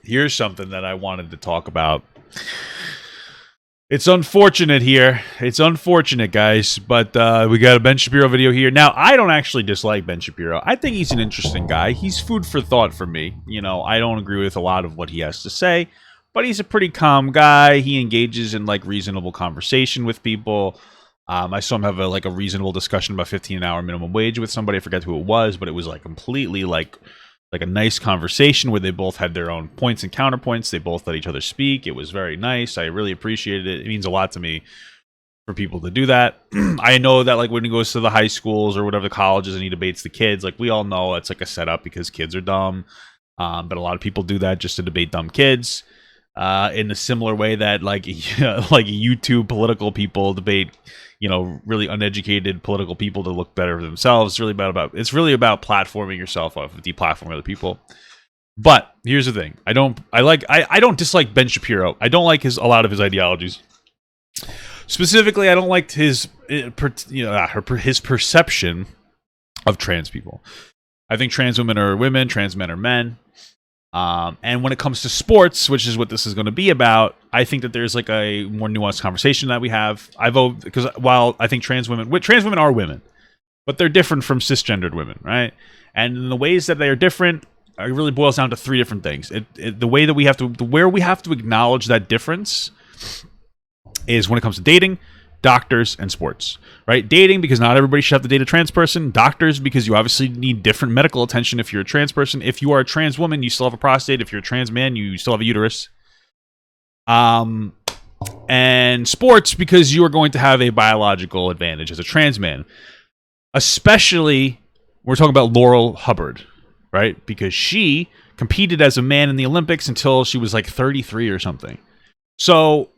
here's something that I wanted to talk about. It's unfortunate here. It's unfortunate, guys, but we got a Ben Shapiro video here. Now, I don't actually dislike Ben Shapiro. I think he's an interesting guy. He's food for thought for me. You know, I don't agree with a lot of what he has to say, but he's a pretty calm guy. He engages in, like, reasonable conversation with people. I saw him have a reasonable discussion about 15-hour minimum wage with somebody. I forget who it was, but it was, like, completely, like a nice conversation where they both had their own points and counterpoints. They both let each other speak. It was very nice. I really appreciated it. It means a lot to me for people to do that. I know that, like, when he goes to the high schools or whatever, the colleges, and he debates the kids, like, we all know it's like a setup because kids are dumb. But a lot of people do that just to debate dumb kids. In a similar way that, like YouTube political people debate, you know, really uneducated political people to look better for themselves. It's really about platforming yourself off of deplatforming other people. But here's the thing: I don't dislike Ben Shapiro. I don't like a lot of his ideologies. Specifically, I don't like his perception of trans people. I think trans women are women, trans men are men. And when it comes to sports, which is what this is going to be about, I think that there's like a more nuanced conversation that we have. I vote because while I think trans women are women, but they're different from cisgendered women, right? And in the ways that they are different, it really boils down to three different things. Where we have to acknowledge that difference is when it comes to dating, doctors, and sports, right? Dating, because not everybody should have to date a trans person. Doctors, because you obviously need different medical attention if you're a trans person. If you are a trans woman, you still have a prostate. If you're a trans man, you still have a uterus. And sports, because you are going to have a biological advantage as a trans man. Especially, we're talking about Laurel Hubbard, right? Because she competed as a man in the Olympics until she was like 33 or something. So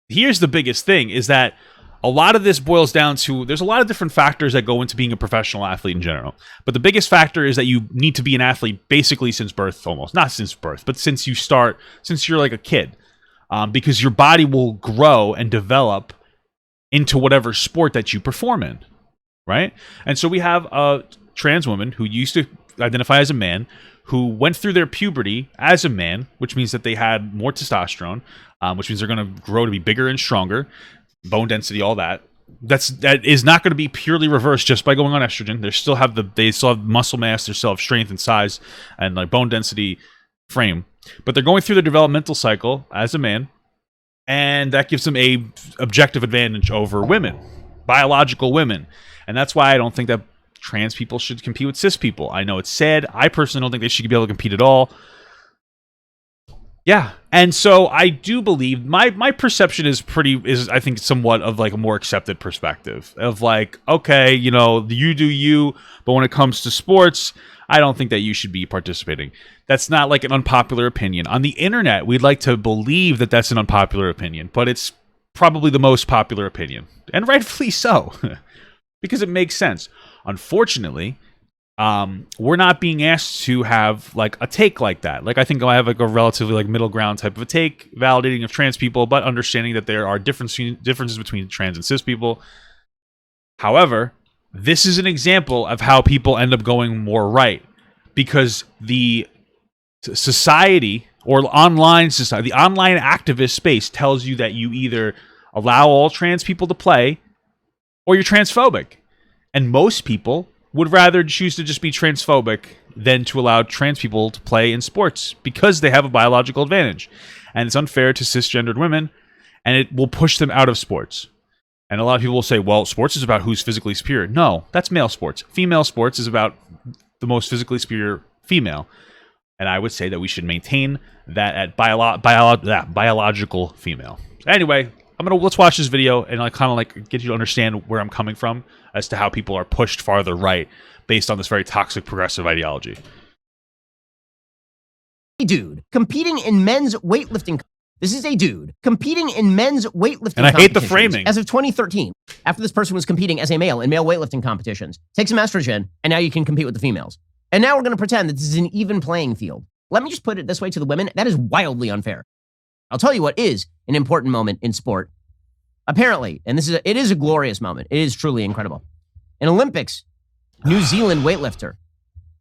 here's the biggest thing, is that a lot of this boils down to, there's a lot of different factors that go into being a professional athlete in general. But the biggest factor is that you need to be an athlete basically since birth, almost. Not since birth, but since you're like a kid. Because your body will grow and develop into whatever sport that you perform in, right? And so we have a trans woman who used to identify as a man, who went through their puberty as a man, which means that they had more testosterone, which means they're going to grow to be bigger and stronger, bone density, all that. That is not going to be purely reversed just by going on estrogen. They still have muscle mass, they still have strength and size and like bone density frame, but they're going through the developmental cycle as a man, and that gives them a objective advantage over women, biological women. And that's why I don't think that trans people should compete with cis people. I know it's sad. I personally don't think they should be able to compete at all. Yeah, and so I do believe my perception is I think somewhat of like a more accepted perspective of like, okay, you know, you do you, but when it comes to sports, I don't think that you should be participating. That's not like an unpopular opinion. On the internet, we'd like to believe that that's an unpopular opinion, but it's probably the most popular opinion, and rightfully so, because it makes sense. Unfortunately, we're not being asked to have like a take like that. Like, I think I have like a relatively like middle ground type of a take, validating of trans people, but understanding that there are differences between trans and cis people. However, this is an example of how people end up going more right, because the society or online society, the online activist space tells you that you either allow all trans people to play or you're transphobic. And most people would rather choose to just be transphobic than to allow trans people to play in sports because they have a biological advantage. And it's unfair to cisgendered women, and it will push them out of sports. And a lot of people will say, well, sports is about who's physically superior. No, that's male sports. Female sports is about the most physically superior female. And I would say that we should maintain that at biological female. Anyway, let's watch this video and I kind of like get you to understand where I'm coming from as to how people are pushed farther right based on this very toxic progressive ideology. Dude competing in men's weightlifting. This is a dude competing in men's weightlifting. And I hate the framing. As of 2013, after this person was competing as a male in male weightlifting competitions, take some estrogen, and now you can compete with the females. And now we're going to pretend that this is an even playing field. Let me just put it this way to the women. That is wildly unfair. I'll tell you what is an important moment in sport. Apparently, and it is a glorious moment. It is truly incredible. In Olympics, New Zealand weightlifter.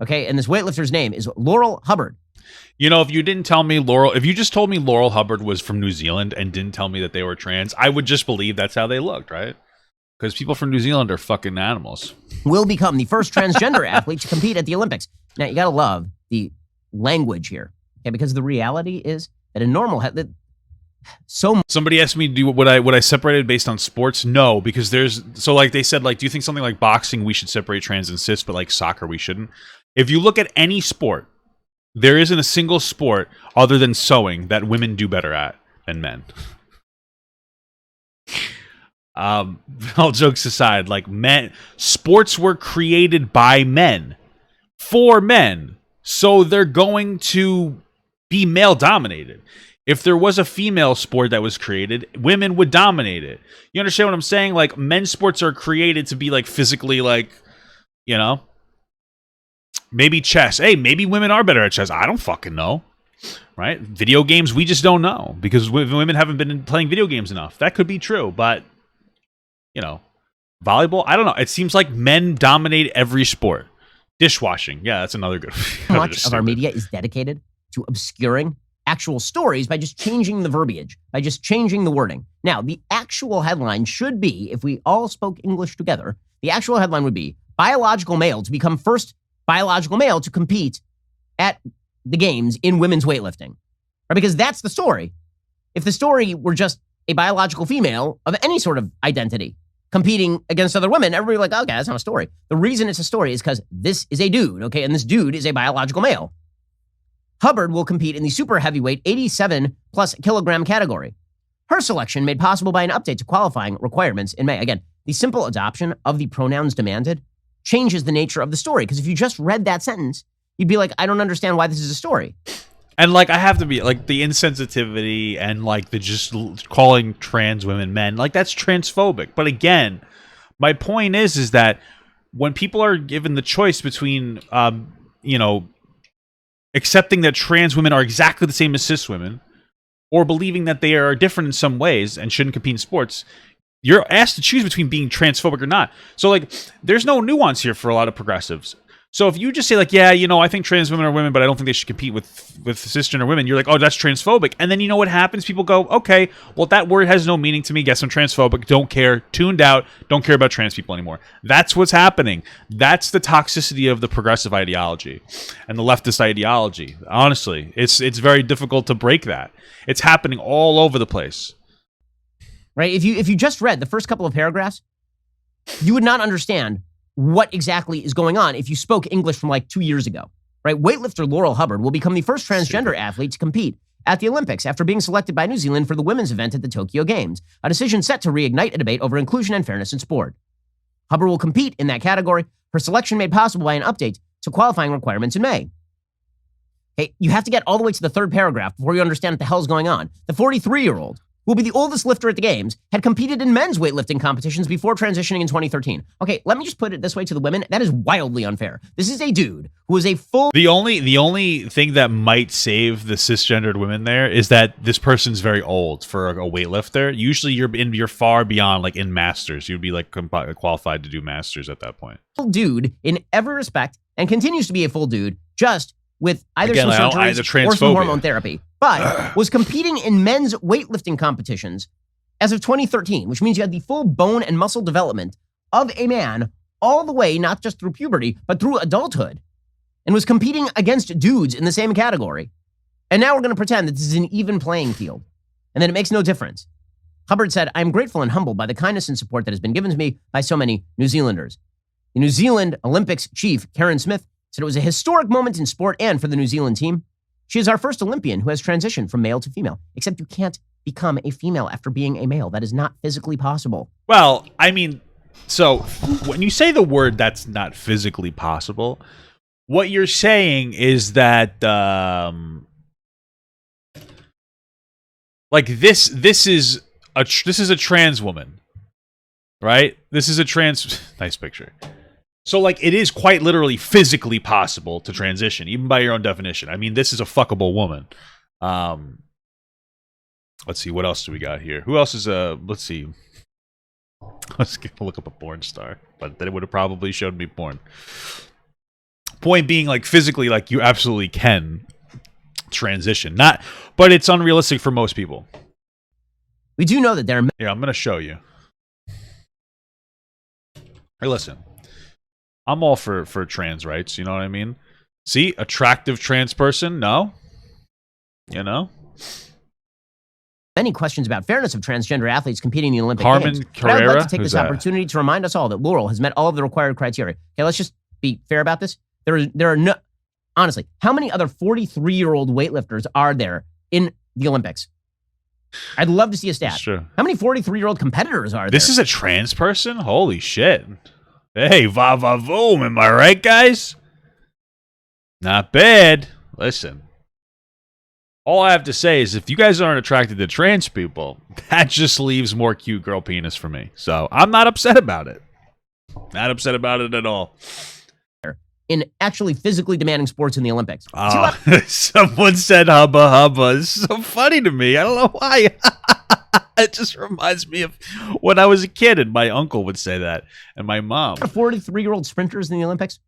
Okay, and this weightlifter's name is Laurel Hubbard. You know, if you didn't tell me if you just told me Laurel Hubbard was from New Zealand and didn't tell me that they were trans, I would just believe that's how they looked, right? Because people from New Zealand are fucking animals. Will become the first transgender athlete to compete at the Olympics. Now, you gotta love the language here, okay? Because the reality is that a normal somebody asked me, would I separate it based on sports? No, because like they said, like, do you think something like boxing we should separate trans and cis, but like soccer we shouldn't? If you look at any sport, there isn't a single sport other than sewing that women do better at than men. All jokes aside, like, sports were created by men for men, so they're going to be male dominated. If there was a female sport that was created, women would dominate it. You understand what I'm saying? Like, men's sports are created to be like physically, like, you know, maybe chess. Hey, maybe women are better at chess. I don't fucking know. Right? Video games, we just don't know because women haven't been playing video games enough. That could be true, but you know, volleyball, I don't know. It seems like men dominate every sport. Dishwashing, yeah, that's another good one. Much of our media is dedicated to obscuring actual stories by just changing the verbiage, by just changing the wording. Now, the actual headline should be, if we all spoke English together, the actual headline would be, biological male to become first biological male to compete at the games in women's weightlifting. Right? Because that's the story. If the story were just a biological female of any sort of identity competing against other women, everybody would be like, okay, that's not a story. The reason it's a story is because this is a dude, okay? And this dude is a biological male. Hubbard will compete in the super heavyweight 87 plus kilogram category. Her selection made possible by an update to qualifying requirements in May. Again, the simple adoption of the pronouns demanded changes the nature of the story. Because if you just read that sentence, you'd be like, I don't understand why this is a story. And like, I have to be like, the insensitivity and like the just calling trans women men, like, that's transphobic. But again, my point is that when people are given the choice between, you know, accepting that trans women are exactly the same as cis women, or believing that they are different in some ways and shouldn't compete in sports, you're asked to choose between being transphobic or not. So like, there's no nuance here for a lot of progressives. So if you just say like, yeah, you know, I think trans women are women, but I don't think they should compete with cisgender women, you're like, oh, that's transphobic. And then you know what happens? People go, okay, well, that word has no meaning to me. Guess I'm transphobic. Don't care. Tuned out. Don't care about trans people anymore. That's what's happening. That's the toxicity of the progressive ideology and the leftist ideology. Honestly, it's very difficult to break that. It's happening all over the place. Right? If you just read the first couple of paragraphs, you would not understand what exactly is going on if you spoke English from like 2 years ago, right? Weightlifter Laurel Hubbard will become the first transgender athlete to compete at the Olympics after being selected by New Zealand for the women's event at the Tokyo Games, a decision set to reignite a debate over inclusion and fairness in sport. Hubbard will compete in that category, her selection made possible by an update to qualifying requirements in May. Okay, you have to get all the way to the third paragraph before you understand what the hell's going on. The 43-year-old, who will be the oldest lifter at the games, had competed in men's weightlifting competitions before transitioning in 2013. Okay, let me just put it this way to the women. That is wildly unfair. This is a dude who is a full... The only thing that might save the cisgendered women there is that this person's very old for a weightlifter. Usually you're far beyond, like, in masters. You'd be like qualified to do masters at that point. Full dude in every respect, and continues to be a full dude, just with either some surgeries or some hormone therapy, but was competing in men's weightlifting competitions as of 2013, which means you had the full bone and muscle development of a man all the way, not just through puberty, but through adulthood, and was competing against dudes in the same category. And now we're going to pretend that this is an even playing field, and that it makes no difference. Hubbard said, "I'm grateful and humbled by the kindness and support that has been given to me by so many New Zealanders." The New Zealand Olympics chief, Karen Smith, said it was a historic moment in sport and for the New Zealand team. She is our first Olympian who has transitioned from male to female, except you can't become a female after being a male. That is not physically possible. Well, I mean, so when you say the word that's not physically possible, what you're saying is that, like, this is a trans woman, right? This is a trans, nice picture. So, like, it is quite literally physically possible to transition, even by your own definition. I mean, this is a fuckable woman. Let's see, what else do we got here? Who else is let's see. Let's look up a porn star, but then it would have probably showed me porn. Point being, like, physically, like, you absolutely can transition. But it's unrealistic for most people. We do know that there are... Yeah, I'm going to show you. Hey, listen. I'm all for trans rights, you know what I mean? See, attractive trans person? No. You know? Many questions about fairness of transgender athletes competing in the Olympic Carmen Games. Carrera? But I would like to take Who's this that? opportunity to remind us all that Laurel has met all of the required criteria. Okay, let's just be fair about this. There are no... Honestly, how many other 43-year-old weightlifters are there in the Olympics? I'd love to see a stat. That's true. How many 43-year-old competitors are there? This is a trans person? Holy shit. Hey, va va voom, am I right, guys? Not bad. Listen. All I have to say is if you guys aren't attracted to trans people, that just leaves more cute girl penis for me. So I'm not upset about it. Not upset about it at all. in actually physically demanding sports in the Olympics. Someone said hubba hubba. It's so funny to me. I don't know why. It just reminds me of when I was a kid and my uncle would say that and my mom. 43-year-old sprinters in the Olympics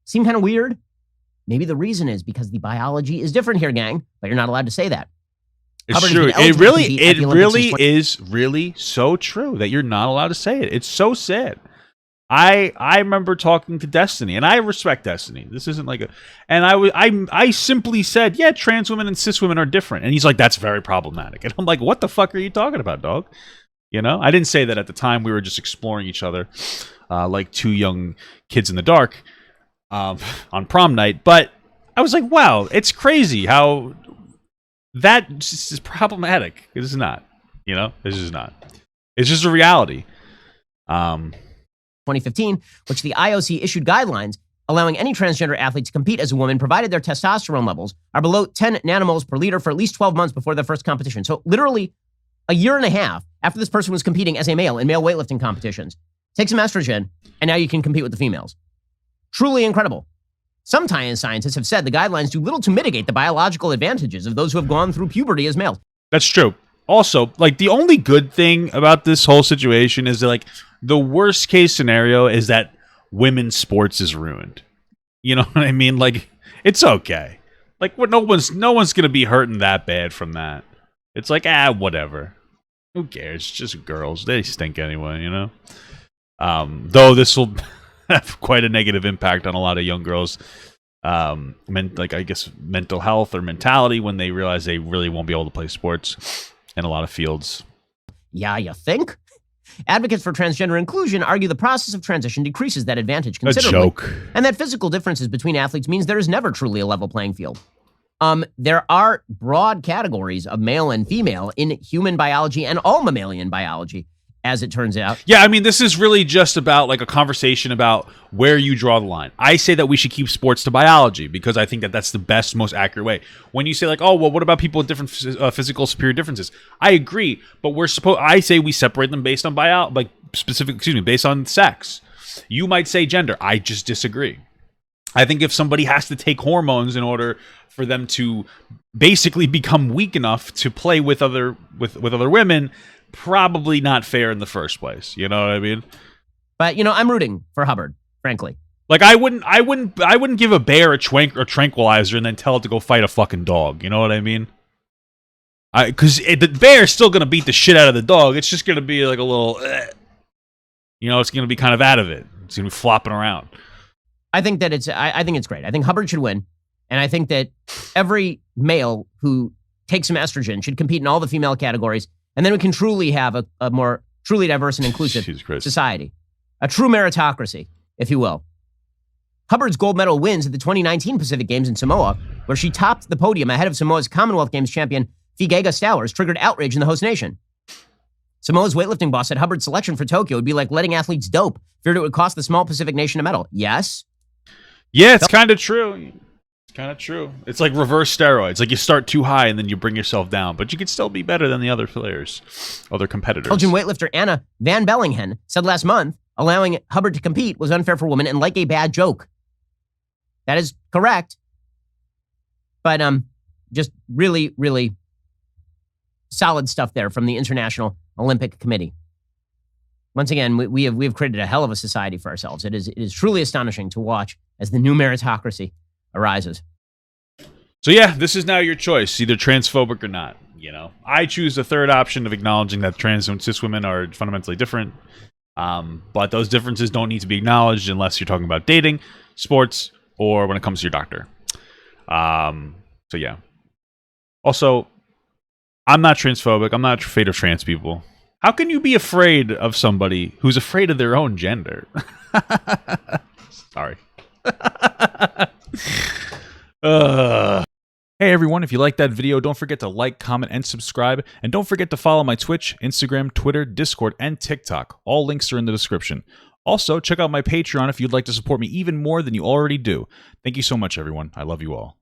seem kind of weird. Maybe the reason is because the biology is different here, gang, but you're not allowed to say that. It's Hubbard true. it really is really so true that you're not allowed to say it. It's so sad. I remember talking to Destiny, and I respect Destiny. This isn't like a, and I simply said, yeah, trans women and cis women are different, and he's like, that's very problematic, and I'm like, what the fuck are you talking about, dog? You know, I didn't say that at the time. We were just exploring each other, like two young kids in the dark, on prom night. But I was like, wow, it's crazy how that is problematic. It is not. You know, it's just not. It's just a reality. 2015, which the IOC issued guidelines allowing any transgender athlete to compete as a woman provided their testosterone levels are below 10 nanomoles per liter for at least 12 months before their first competition. So literally a year and a half after this person was competing as a male in male weightlifting competitions. Take some estrogen, and now you can compete with the females. Truly incredible. Some scientists have said the guidelines do little to mitigate the biological advantages of those who have gone through puberty as males. That's true. Also, like, the only good thing about this whole situation is that, like, the worst case scenario is that women's sports is ruined. You know what I mean? Like, it's okay. Like, no one's gonna be hurting that bad from that. It's like, whatever. Who cares? It's just girls. They stink anyway, you know? Though this will have quite a negative impact on a lot of young girls' I guess mental health or mentality when they realize they really won't be able to play sports in a lot of fields. Yeah, you think? Advocates for transgender inclusion argue the process of transition decreases that advantage considerably. A joke. And that physical differences between athletes means there is never truly a level playing field. There are broad categories of male and female in human biology and all mammalian biology, as it turns out. Yeah, I mean, this is really just about like a conversation about where you draw the line. I say that we should keep sports to biology because I think that that's the best, most accurate way. When you say like, oh, well, what about people with different physical superior differences? I agree, but I say we separate them based on based on sex. You might say gender. I just disagree. I think if somebody has to take hormones in order for them to basically become weak enough to play with other women, probably not fair in the first place. You know what I mean? But, you know, I'm rooting for Hubbard, frankly. Like, I wouldn't give a bear a tranquilizer and then tell it to go fight a fucking dog. You know what I mean? Because the bear's still going to beat the shit out of the dog. It's just going to be like a little, you know, it's going to be kind of out of it. It's going to be flopping around. I think that I think it's great. I think Hubbard should win. And I think that every male who takes some estrogen should compete in all the female categories. And then we can truly have a more truly diverse and inclusive society. A true meritocracy, if you will. Hubbard's gold medal wins at the 2019 Pacific Games in Samoa, where she topped the podium ahead of Samoa's Commonwealth Games champion, Figega Stowers, triggered outrage in the host nation. Samoa's weightlifting boss said Hubbard's selection for Tokyo would be like letting athletes dope, feared it would cost the small Pacific nation a medal. Yes? Yeah, it's kind of true. Kind of true. It's like reverse steroids. Like you start too high and then you bring yourself down, but you can still be better than the other players, other competitors. Belgian weightlifter Anna van Bellingen said last month allowing Hubbard to compete was unfair for women and like a bad joke. That is correct. But just really, really solid stuff there from the International Olympic Committee. Once again, we have created a hell of a society for ourselves. It is truly astonishing to watch as the new meritocracy arises. So yeah, this is now your choice, either transphobic or not. You know, I choose the third option of acknowledging that trans and cis women are fundamentally different. But those differences don't need to be acknowledged unless you're talking about dating, sports, or when it comes to your doctor. So yeah. Also, I'm not transphobic. I'm not afraid of trans people. How can you be afraid of somebody who's afraid of their own gender? Sorry. Hey everyone, if you liked that video, don't forget to like, comment, and subscribe. And don't forget to follow my Twitch, Instagram, Twitter, Discord, and TikTok. All links are in the description. Also, check out my Patreon if you'd like to support me even more than you already do. Thank you so much, everyone. I love you all.